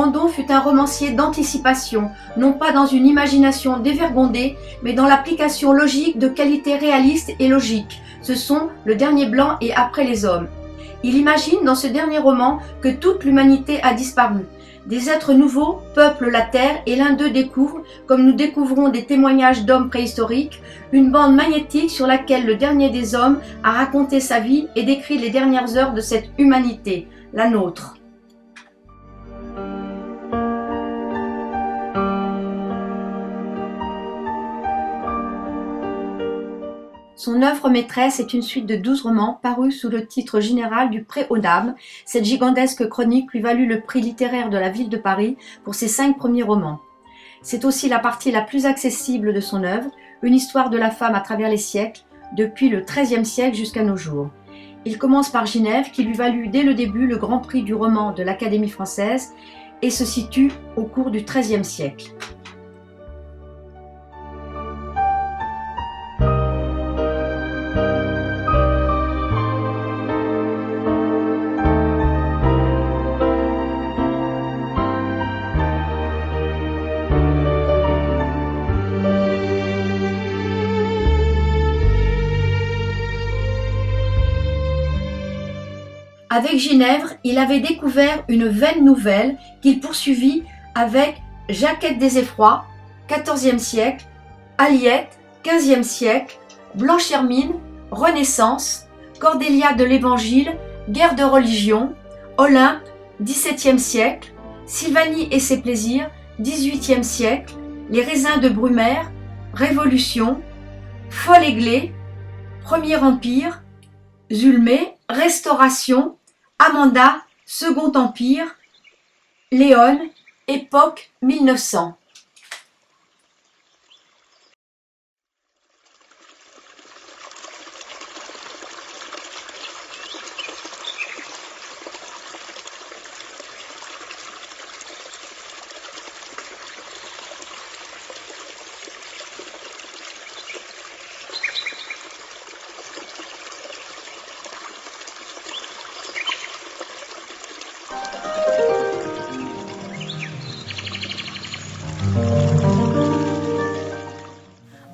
Gandon fut un romancier d'anticipation, non pas dans une imagination dévergondée, mais dans l'application logique de qualités réalistes et logiques. Ce sont Le Dernier Blanc et Après les Hommes. Il imagine dans ce dernier roman que toute l'humanité a disparu. Des êtres nouveaux peuplent la Terre et l'un d'eux découvre, comme nous découvrons des témoignages d'hommes préhistoriques, une bande magnétique sur laquelle le dernier des hommes a raconté sa vie et décrit les dernières heures de cette humanité, la nôtre. Son œuvre maîtresse est une suite de 12 romans parus sous le titre général du Pré aux Dames. Cette gigantesque chronique lui valut le prix littéraire de la ville de Paris pour ses 5 premiers romans. C'est aussi la partie la plus accessible de son œuvre, une histoire de la femme à travers les siècles, depuis le XIIIe siècle jusqu'à nos jours. Il commence par Ginève, qui lui valut dès le début le grand prix du roman de l'Académie française et se situe au cours du XIIIe siècle. Avec Ginèvre, il avait découvert une veine nouvelle qu'il poursuivit avec Jaquette des Effrois, XIVe siècle, Aliette, XVe siècle, Blanche Hermine, Renaissance, Cordélia de l'Évangile, Guerre de religion, Olympe, XVIIe siècle, Sylvanie et ses plaisirs, XVIIIe siècle, Les raisins de Brumaire, Révolution, Folle-Aiglée, Premier Empire, Zulmé, Restauration, Amanda, Second Empire, Léon, époque 1900.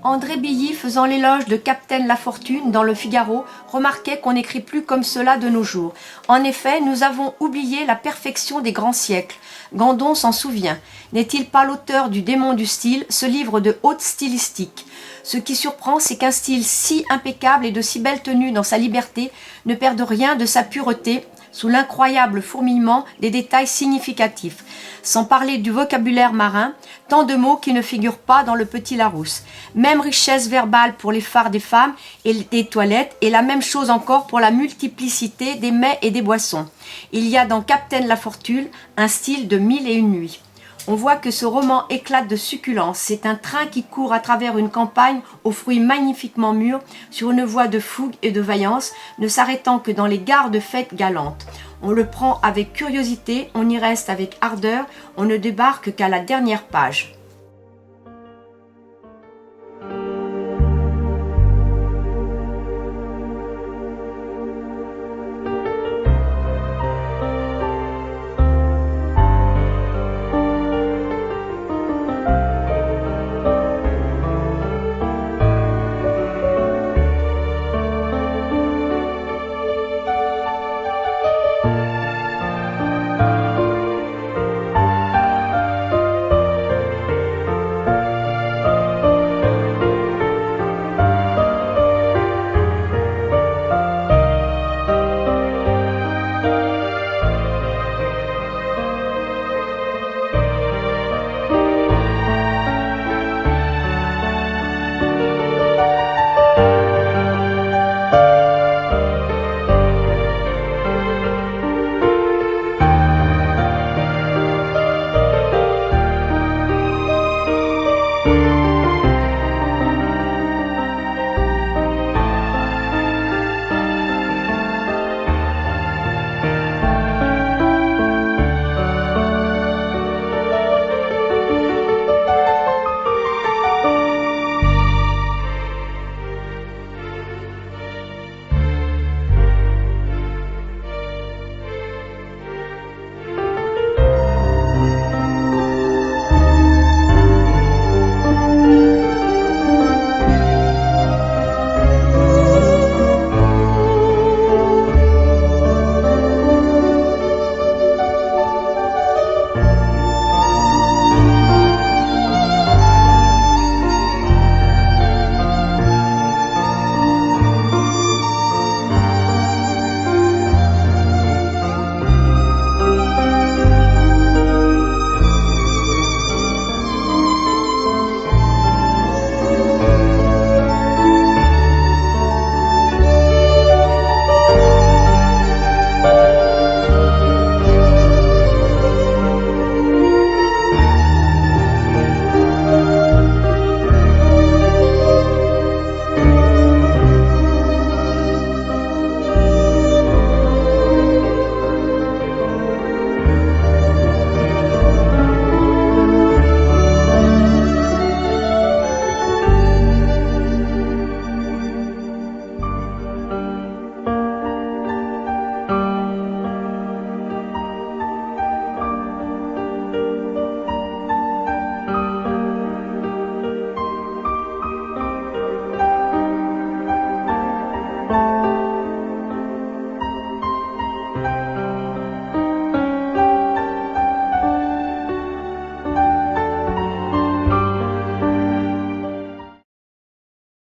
André Billy, faisant l'éloge de Capitaine Lafortune dans le Figaro, remarquait qu'on n'écrit plus comme cela de nos jours. En effet, nous avons oublié la perfection des grands siècles. Gandon s'en souvient. N'est-il pas l'auteur du Démon du style, ce livre de haute stylistique? Ce qui surprend, c'est qu'un style si impeccable et de si belle tenue dans sa liberté ne perde rien de sa pureté, sous l'incroyable fourmillement des détails significatifs. Sans parler du vocabulaire marin, tant de mots qui ne figurent pas dans le Petit Larousse. Même richesse verbale pour les fards des femmes et des toilettes, et la même chose encore pour la multiplicité des mets et des boissons. Il y a dans Capitaine Lafortune un style de 1001 nuits. On voit que ce roman éclate de succulence. C'est un train qui court à travers une campagne aux fruits magnifiquement mûrs, sur une voie de fougue et de vaillance, ne s'arrêtant que dans les gares de fête galantes. On le prend avec curiosité, on y reste avec ardeur, on ne débarque qu'à la dernière page.